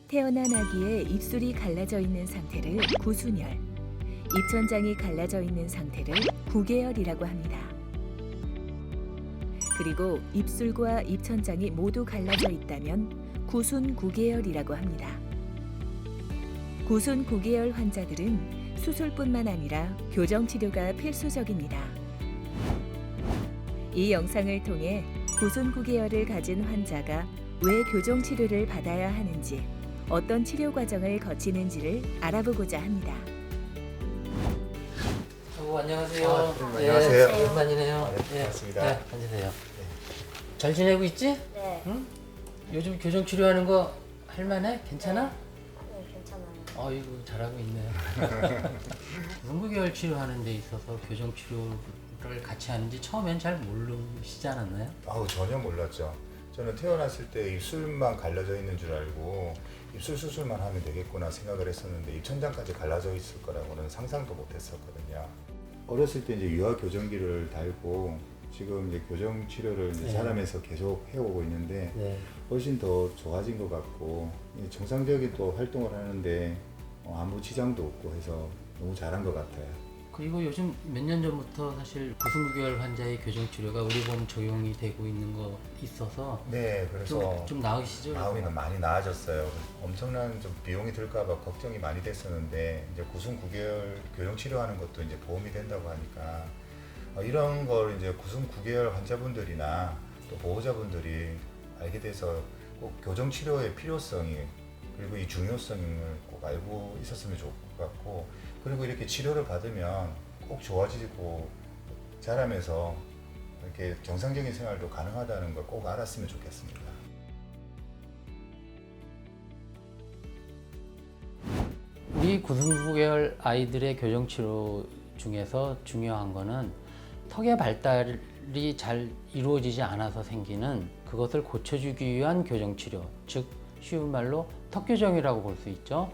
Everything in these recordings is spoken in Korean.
태어난 아기의 입술이 갈라져 있는 상태를 구순열, 입천장이 갈라져 있는 상태를 구개열이라고 합니다. 그리고 입술과 입천장이 모두 갈라져 있다면 구순구개열이라고 합니다. 구순구개열 환자들은 수술뿐만 아니라 교정치료가 필수적입니다. 이 영상을 통해 구순구개열을 가진 환자가 왜 교정치료를 받아야 하는지, 어떤 치료 과정을 거치는지를 알아보고자 합니다. 안녕하세요. 안녕하세요. 오랜만이네요. 네, 반갑습니다. 네, 앉으세요. 잘 지내고 있지? 네. 응? 요즘 교정 치료하는 거 할만해? 괜찮아? 네, 괜찮아요. 어이구 잘하고 있네. 구순구개열 치료하는 데 있어서 교정 치료를 같이 하는지 처음엔 잘 모르시지 않았나요? 아우 전혀 몰랐죠. 저는 태어났을 때 입술만 갈라져 있는 줄 알고 입술 수술만 하면 되겠구나 생각을 했었는데 입천장까지 갈라져 있을 거라고는 상상도 못했었거든요. 어렸을 때 이제 유아 교정기를 달고 지금 이제 교정 치료를 이제 네. 자라면서 계속 해오고 있는데 네. 훨씬 더 좋아진 것 같고 정상적인 또 활동을 하는데 아무 지장도 없고 해서 너무 잘한 것 같아요. 그리고 요즘 몇 년 전부터 사실 구순구개열 환자의 교정 치료가 우리 보험 적용이 되고 있는 거 있어서 네, 그래서 좀 나으시죠? 마음이 많이 나아졌어요. 엄청난 좀 비용이 들까봐 걱정이 많이 됐었는데 이제 구순구개열 교정 치료하는 것도 이제 보험이 된다고 하니까 이런 걸 이제 구순구개열 환자분들이나 또 보호자분들이 알게 돼서 꼭 교정 치료의 필요성이 그리고 이 중요성을 꼭 알고 있었으면 좋을 것 같고 그리고 이렇게 치료를 받으면 꼭 좋아지고 자라면서 이렇게 정상적인 생활도 가능하다는 걸 꼭 알았으면 좋겠습니다. 우리 구순구개열 아이들의 교정 치료 중에서 중요한 거는 턱의 발달이 잘 이루어지지 않아서 생기는 그것을 고쳐주기 위한 교정 치료, 즉 쉬운 말로 턱 교정이라고 볼 수 있죠.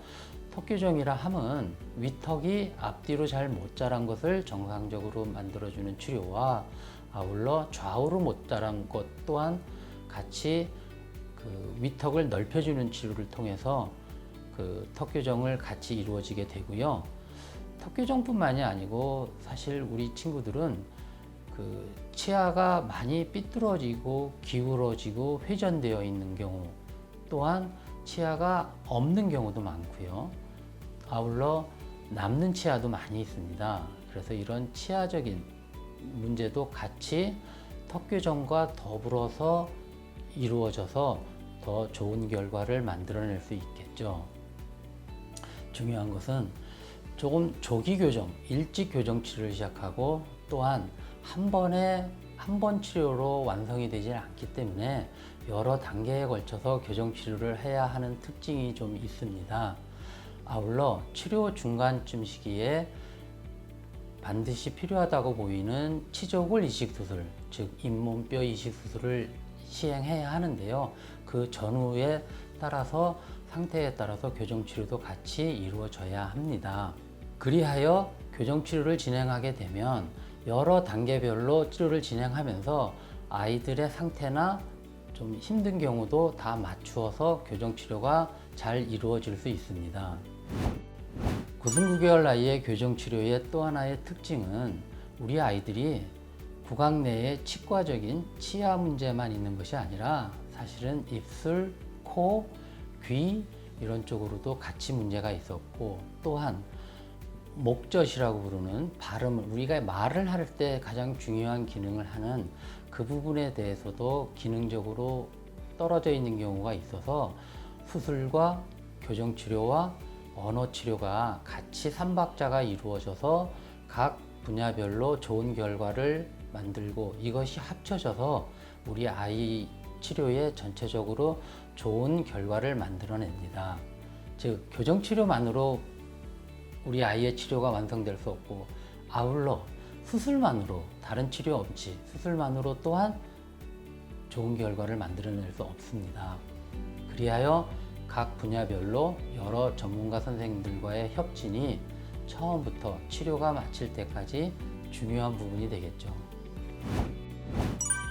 턱 교정이라 함은 위턱이 앞뒤로 잘 못 자란 것을 정상적으로 만들어주는 치료와 아울러 좌우로 못 자란 것 또한 같이 그 위턱을 넓혀주는 치료를 통해서 그 턱 교정을 같이 이루어지게 되고요. 턱 교정뿐만이 아니고 사실 우리 친구들은 그 치아가 많이 삐뚤어지고 기울어지고 회전되어 있는 경우 또한 치아가 없는 경우도 많고요. 아울러 남는 치아도 많이 있습니다. 그래서 이런 치아적인 문제도 같이 턱 교정과 더불어서 이루어져서 더 좋은 결과를 만들어낼 수 있겠죠. 중요한 것은 조금 조기 교정, 일찍 교정 치료를 시작하고 또한 한 번 치료로 완성이 되지 않기 때문에 여러 단계에 걸쳐서 교정 치료를 해야 하는 특징이 좀 있습니다. 아울러 치료 중간쯤 시기에 반드시 필요하다고 보이는 치조골 이식 수술, 즉 잇몸뼈 이식 수술을 시행해야 하는데요. 그 전후에 따라서 상태에 따라서 교정 치료도 같이 이루어져야 합니다. 그리하여 교정 치료를 진행하게 되면 여러 단계별로 치료를 진행하면서 아이들의 상태나 좀 힘든 경우도 다 맞추어서 교정 치료가 잘 이루어질 수 있습니다. 구순구개열 아이의 교정 치료의 또 하나의 특징은 우리 아이들이 구강 내에 치과적인 치아 문제만 있는 것이 아니라 사실은 입술, 코, 귀 이런 쪽으로도 같이 문제가 있었고 또한 목젖이라고 부르는 발음을 우리가 말을 할 때 가장 중요한 기능을 하는 그 부분에 대해서도 기능적으로 떨어져 있는 경우가 있어서 수술과 교정 치료와 언어 치료가 같이 삼박자가 이루어져서 각 분야별로 좋은 결과를 만들고 이것이 합쳐져서 우리 아이 치료에 전체적으로 좋은 결과를 만들어냅니다. 즉 교정 치료만으로 우리 아이의 치료가 완성될 수 없고 아울러 수술만으로 다른 치료 없이 수술만으로 또한 좋은 결과를 만들어낼 수 없습니다. 그리하여 각 분야별로 여러 전문가 선생님들과의 협진이 처음부터 치료가 마칠 때까지 중요한 부분이 되겠죠.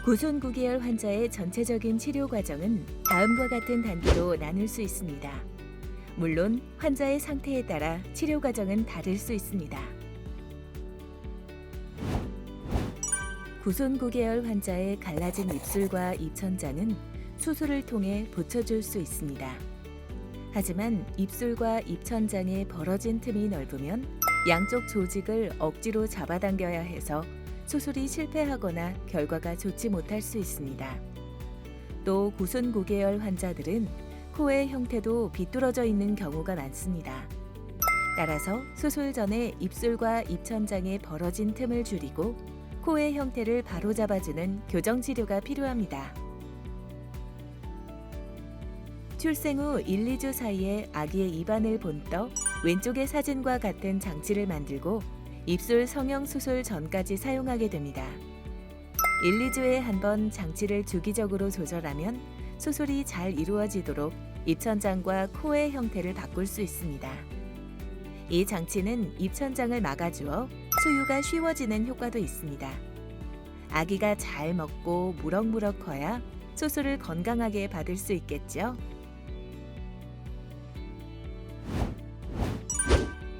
구순구개열 환자의 전체적인 치료 과정은 다음과 같은 단계로 나눌 수 있습니다. 물론 환자의 상태에 따라 치료 과정은 다를 수 있습니다. 구손구개열 환자의 갈라진 입술과 입천장은 수술을 통해 붙여줄 수 있습니다. 하지만 입술과 입천장에 벌어진 틈이 넓으면 양쪽 조직을 억지로 잡아당겨야 해서 수술이 실패하거나 결과가 좋지 못할 수 있습니다. 또 구손구개열 환자들은 코의 형태도 비뚤어져 있는 경우가 많습니다. 따라서 수술 전에 입술과 입천장에 벌어진 틈을 줄이고 코의 형태를 바로잡아주는 교정 치료가 필요합니다. 출생 후 1, 2주 사이에 아기의 입안을 본떠 왼쪽의 사진과 같은 장치를 만들고 입술 성형 수술 전까지 사용하게 됩니다. 1, 2주에 한 번 장치를 주기적으로 조절하면 수술이 잘 이루어지도록 입천장과 코의 형태를 바꿀 수 있습니다. 이 장치는 입천장을 막아주어 수유가 쉬워지는 효과도 있습니다. 아기가 잘 먹고 무럭무럭 커야 수술을 건강하게 받을 수 있겠죠.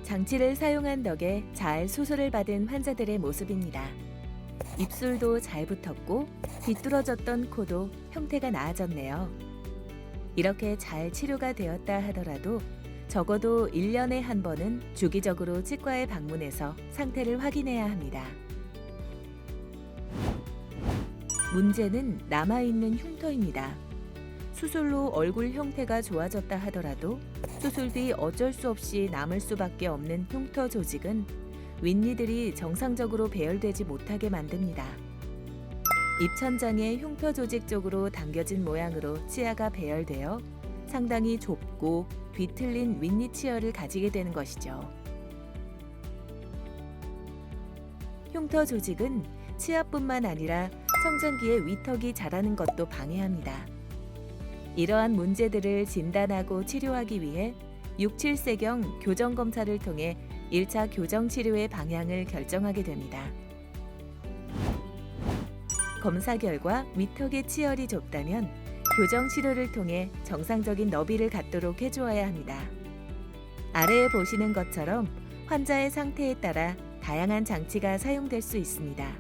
장치를 사용한 덕에 잘 수술을 받은 환자들의 모습입니다. 입술도 잘 붙었고 비뚤어졌던 코도 형태가 나아졌네요. 이렇게 잘 치료가 되었다 하더라도 적어도 1년에 한 번은 주기적으로 치과에 방문해서 상태를 확인해야 합니다. 문제는 남아있는 흉터입니다. 수술로 얼굴 형태가 좋아졌다 하더라도 수술 뒤 어쩔 수 없이 남을 수밖에 없는 흉터 조직은 윗니들이 정상적으로 배열되지 못하게 만듭니다. 입천장의 흉터 조직 쪽으로 당겨진 모양으로 치아가 배열되어 상당히 좁고 뒤틀린 윗니 치열을 가지게 되는 것이죠. 흉터 조직은 치아뿐만 아니라 성장기에 위턱이 자라는 것도 방해합니다. 이러한 문제들을 진단하고 치료하기 위해 6, 7세경 교정 검사를 통해 1차 교정 치료의 방향을 결정하게 됩니다. 검사 결과 위턱의 치열이 좁다면 교정 치료를 통해 정상적인 너비를 갖도록 해주어야 합니다. 아래에 보시는 것처럼 환자의 상태에 따라 다양한 장치가 사용될 수 있습니다.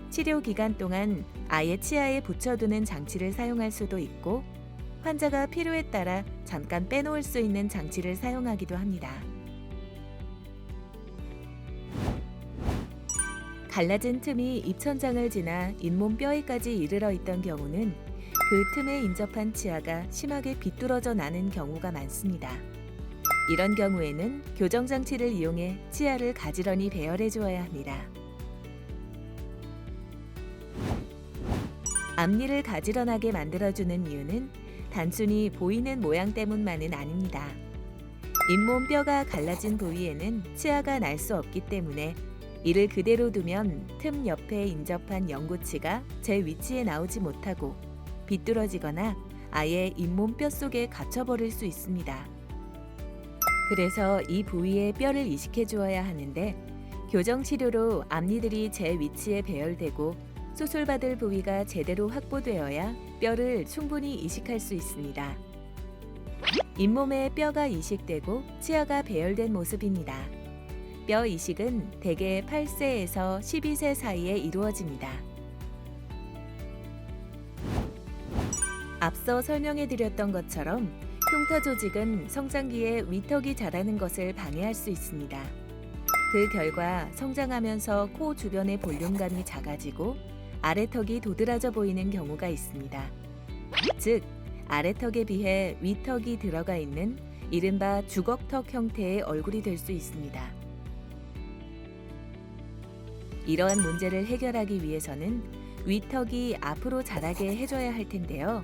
치료 기간 동안 아예 치아에 붙여두는 장치를 사용할 수도 있고 환자가 필요에 따라 잠깐 빼놓을 수 있는 장치를 사용하기도 합니다. 갈라진 틈이 입천장을 지나 잇몸 뼈에까지 이르러 있던 경우는 그 틈에 인접한 치아가 심하게 비뚤어져 나는 경우가 많습니다. 이런 경우에는 교정 장치를 이용해 치아를 가지런히 배열해 주어야 합니다. 앞니를 가지런하게 만들어주는 이유는 단순히 보이는 모양 때문만은 아닙니다. 잇몸 뼈가 갈라진 부위에는 치아가 날 수 없기 때문에 이를 그대로 두면 틈 옆에 인접한 연구치가 제 위치에 나오지 못하고 비뚤어지거나 아예 잇몸 뼈 속에 갇혀버릴 수 있습니다. 그래서 이 부위에 뼈를 이식해 주어야 하는데 교정 치료로 앞니들이 제 위치에 배열되고 수술받을 부위가 제대로 확보되어야 뼈를 충분히 이식할 수 있습니다. 잇몸에 뼈가 이식되고 치아가 배열된 모습입니다. 뼈 이식은 대개 8세에서 12세 사이에 이루어집니다. 앞서 설명해드렸던 것처럼 흉터 조직은 성장기에 위턱이 자라는 것을 방해할 수 있습니다. 그 결과 성장하면서 코 주변의 볼륨감이 작아지고 아래턱이 도드라져 보이는 경우가 있습니다. 즉, 아래턱에 비해 위턱이 들어가 있는 이른바 주걱턱 형태의 얼굴이 될 수 있습니다. 이러한 문제를 해결하기 위해서는 위턱이 앞으로 자라게 해줘야 할 텐데요.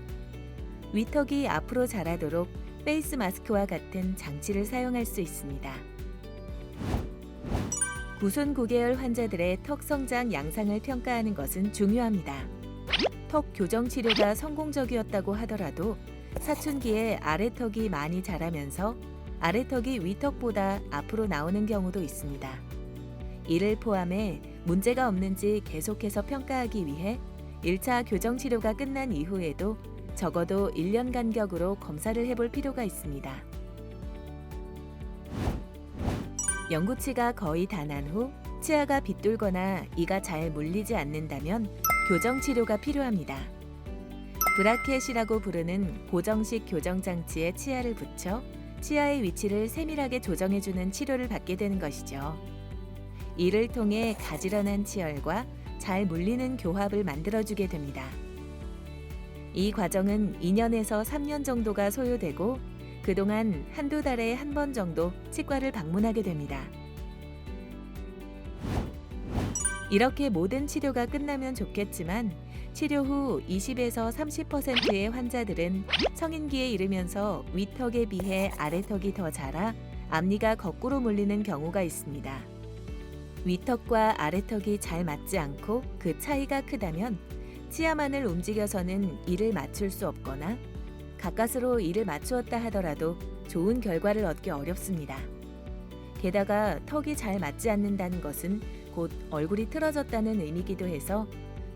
위턱이 앞으로 자라도록 페이스 마스크와 같은 장치를 사용할 수 있습니다. 구손구개열 환자들의 턱 성장 양상을 평가하는 것은 중요합니다. 턱 교정 치료가 성공적이었다고 하더라도 사춘기에 아래턱이 많이 자라면서 아래턱이 위턱보다 앞으로 나오는 경우도 있습니다. 이를 포함해 문제가 없는지 계속해서 평가하기 위해 1차 교정 치료가 끝난 이후에도 적어도 1년 간격으로 검사를 해볼 필요가 있습니다. 영구치가 거의 다 난 후 치아가 비뚤거나 이가 잘 물리지 않는다면 교정 치료가 필요합니다. 브라켓이라고 부르는 고정식 교정 장치에 치아를 붙여 치아의 위치를 세밀하게 조정해주는 치료를 받게 되는 것이죠. 이를 통해 가지런한 치열과 잘 물리는 교합을 만들어주게 됩니다. 이 과정은 2년에서 3년 정도가 소요되고 그동안 한두 달에 한 번 정도 치과를 방문하게 됩니다. 이렇게 모든 치료가 끝나면 좋겠지만 치료 후 20에서 30%의 환자들은 성인기에 이르면서 윗턱에 비해 아래턱이 더 자라 앞니가 거꾸로 몰리는 경우가 있습니다. 윗턱과 아래턱이 잘 맞지 않고 그 차이가 크다면 치아만을 움직여서는 이를 맞출 수 없거나 가까스로 이를 맞추었다 하더라도 좋은 결과를 얻기 어렵습니다. 게다가 턱이 잘 맞지 않는다는 것은 곧 얼굴이 틀어졌다는 의미이기도 해서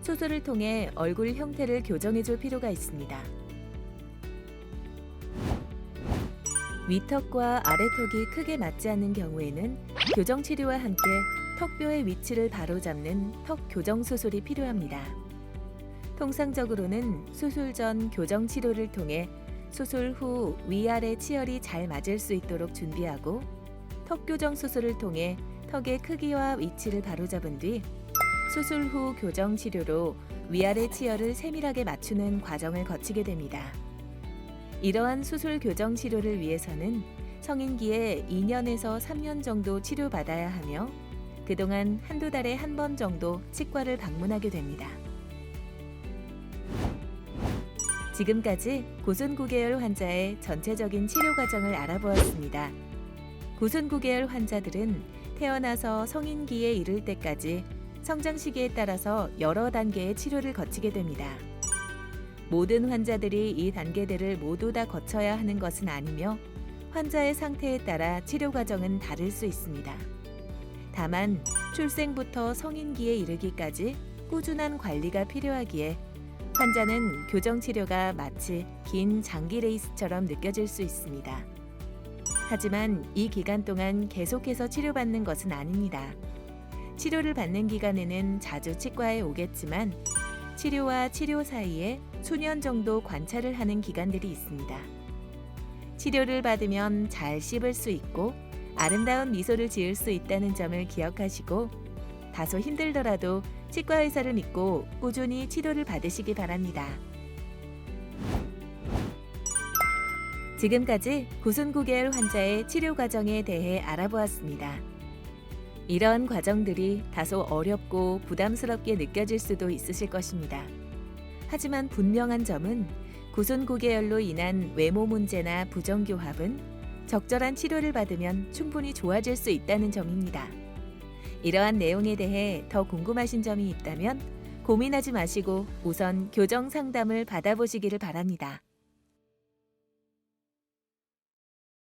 수술을 통해 얼굴 형태를 교정해 줄 필요가 있습니다. 윗턱과 아래턱이 크게 맞지 않는 경우에는 교정 치료와 함께 턱뼈의 위치를 바로잡는 턱 교정 수술이 필요합니다. 통상적으로는 수술 전 교정 치료를 통해 수술 후 위아래 치열이 잘 맞을 수 있도록 준비하고 턱 교정 수술을 통해 턱의 크기와 위치를 바로잡은 뒤 수술 후 교정 치료로 위아래 치열을 세밀하게 맞추는 과정을 거치게 됩니다. 이러한 수술 교정 치료를 위해서는 성인기에 2년에서 3년 정도 치료받아야 하며 그동안 한두 달에 한 번 정도 치과를 방문하게 됩니다. 지금까지 고순구개열 환자의 전체적인 치료 과정을 알아보았습니다. 고순구개열 환자들은 태어나서 성인기에 이를 때까지 성장 시기에 따라서 여러 단계의 치료를 거치게 됩니다. 모든 환자들이 이 단계들을 모두 다 거쳐야 하는 것은 아니며 환자의 상태에 따라 치료 과정은 다를 수 있습니다. 다만 출생부터 성인기에 이르기까지 꾸준한 관리가 필요하기에 환자는 교정 치료가 마치 긴 장기 레이스처럼 느껴질 수 있습니다. 하지만 이 기간 동안 계속해서 치료받는 것은 아닙니다. 치료를 받는 기간에는 자주 치과에 오겠지만 치료와 치료 사이에 수년 정도 관찰을 하는 기간들이 있습니다. 치료를 받으면 잘 씹을 수 있고 아름다운 미소를 지을 수 있다는 점을 기억하시고 다소 힘들더라도 치과 의사를 믿고 꾸준히 치료를 받으시기 바랍니다. 지금까지 고순구개열 환자의 치료 과정에 대해 알아보았습니다. 이러한 과정들이 다소 어렵고 부담스럽게 느껴질 수도 있으실 것입니다. 하지만 분명한 점은 고순구개열로 인한 외모 문제나 부정교합은 적절한 치료를 받으면 충분히 좋아질 수 있다는 점입니다. 이러한 내용에 대해 더 궁금하신 점이 있다면 고민하지 마시고 우선 교정 상담을 받아보시기를 바랍니다.